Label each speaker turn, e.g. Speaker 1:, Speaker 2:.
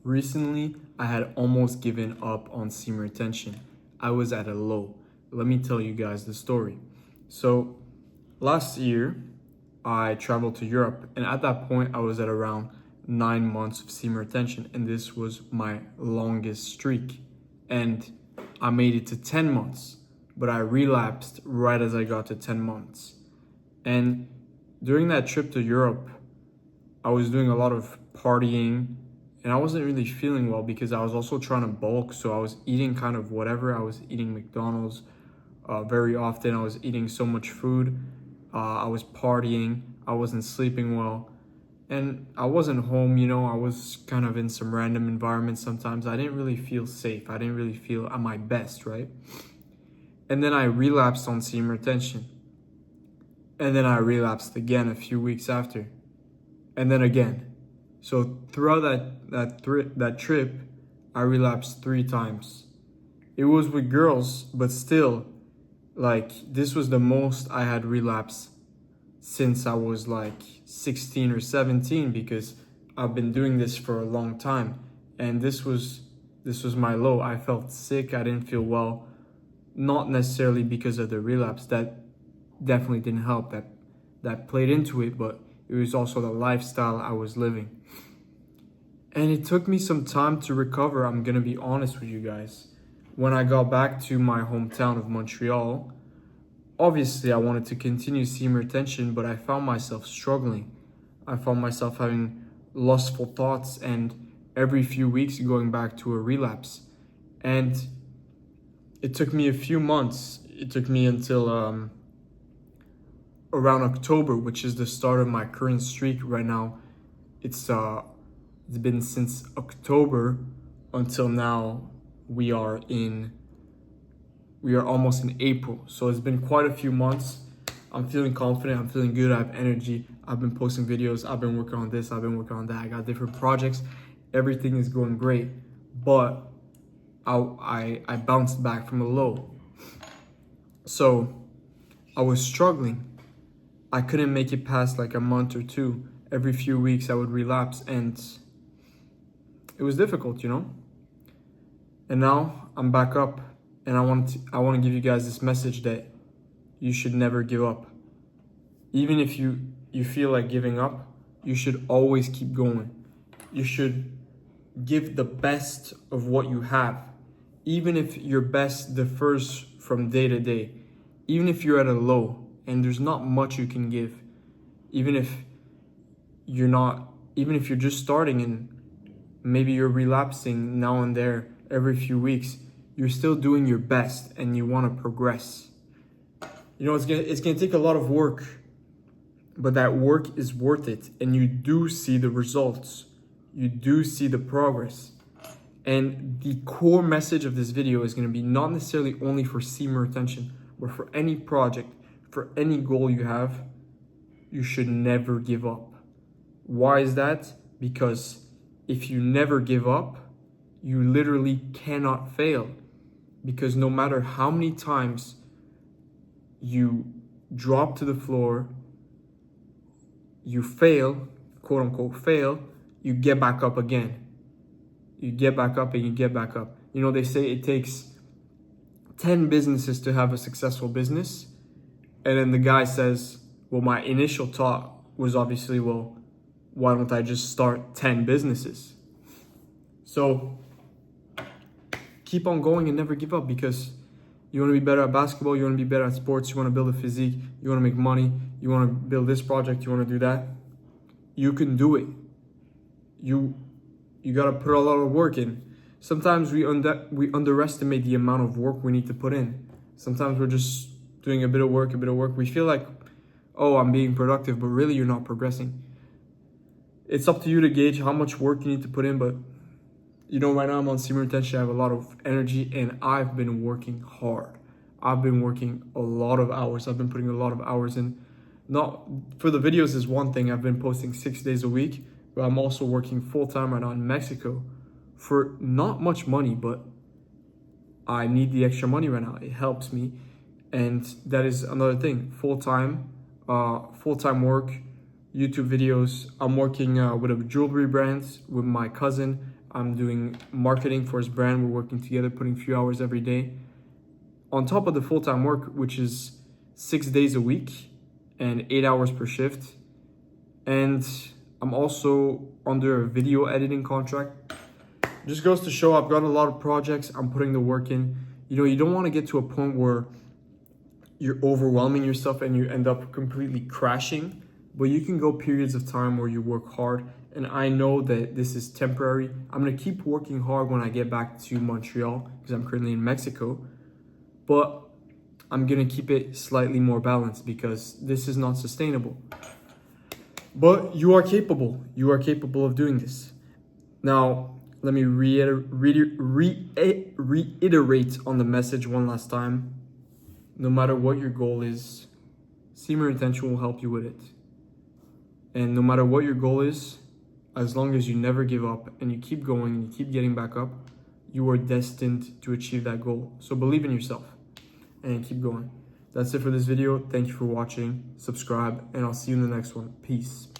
Speaker 1: Recently, I had almost given up on semen retention. I was at a low. Let me tell you guys the story. So, last year, I traveled to Europe, and at that point, I was at around 9 months of semen retention, and this was my longest streak. And I made it to 10 months, but I relapsed right as I got to 10 months. And during that trip to Europe, I was doing a lot of partying, and I wasn't really feeling well because I was also trying to bulk. So I was eating kind of whatever. I was eating McDonald's very often. I was eating so much food. I was partying. I wasn't sleeping well. And I wasn't home, I was kind of in some random environments sometimes. I didn't really feel safe. I didn't really feel at my best, right? And then I relapsed on semen retention. And then I relapsed again a few weeks after. And then again. So throughout that trip, I relapsed 3 times. It was with girls, but still, this was the most I had relapsed since I was 16 or 17, because I've been doing this for a long time. And this was my low. I felt sick. I didn't feel well. Not necessarily because of the relapse. That definitely didn't help. That played into it, but it was also the lifestyle I was living. And it took me some time to recover, I'm gonna be honest with you guys. When I got back to my hometown of Montreal, obviously I wanted to continue semen retention, but I found myself struggling. I found myself having lustful thoughts and every few weeks going back to a relapse. And it took me a few months. It took me until around October, which is the start of my current streak right now. It's been since October until now. We are almost in April. So it's been quite a few months. I'm feeling confident. I'm feeling good. I have energy. I've been posting videos. I've been working on this. I've been working on that. I got different projects. Everything is going great. But I bounced back from a low. So I was struggling. I couldn't make it past a month or two. Every few weeks I would relapse, and it was difficult, And now I'm back up, and I want to give you guys this message that you should never give up. Even if you feel like giving up, you should always keep going. You should give the best of what you have. Even if your best differs from day to day, even if you're at a low and there's not much you can give, even if you're just starting and maybe you're relapsing now and there every few weeks, you're still doing your best and you want to progress. It's gonna take a lot of work, but that work is worth it, and you do see the results. You do see the progress. And the core message of this video is going to be not necessarily only for semen retention, but for any project, for any goal you have, you should never give up. Why is that? Because if you never give up, you literally cannot fail. Because no matter how many times you drop to the floor, you fail, quote unquote fail, you get back up again. You get back up and you get back up. They say it takes 10 businesses to have a successful business. And then the guy says, well, my initial thought was obviously, well, why don't I just start 10 businesses? So keep on going and never give up, because you want to be better at basketball, you want to be better at sports, you want to build a physique, you want to make money, you want to build this project, you want to do that. You can do it. You got to put a lot of work in. Sometimes we underestimate the amount of work we need to put in. Sometimes we're just doing a bit of work. We feel like, oh, I'm being productive, but really you're not progressing. It's up to you to gauge how much work you need to put in, but right now I'm on semen retention. I have a lot of energy, and I've been working hard. I've been working a lot of hours. I've been putting a lot of hours in. Not for the videos is one thing. I've been posting 6 days a week, but I'm also working full-time right now in Mexico for not much money, but I need the extra money right now. It helps me. And that is another thing. Full-time work, YouTube videos. I'm working with a jewelry brand with my cousin. I'm doing marketing for his brand. We're working together, putting a few hours every day. On top of the full-time work, which is 6 days a week and 8 hours per shift. And I'm also under a video editing contract. Just goes to show I've got a lot of projects. I'm putting the work in. You know, you don't want to get to a point where you're overwhelming yourself and you end up completely crashing. But you can go periods of time where you work hard. And I know that this is temporary. I'm going to keep working hard when I get back to Montreal because I'm currently in Mexico. But I'm going to keep it slightly more balanced because this is not sustainable. But you are capable. You are capable of doing this. Now, let me reiterate on the message one last time. No matter what your goal is, semen retention will help you with it. And no matter what your goal is, as long as you never give up and you keep going and you keep getting back up, you are destined to achieve that goal. So believe in yourself and keep going. That's it for this video. Thank you for watching. Subscribe, and I'll see you in the next one. Peace.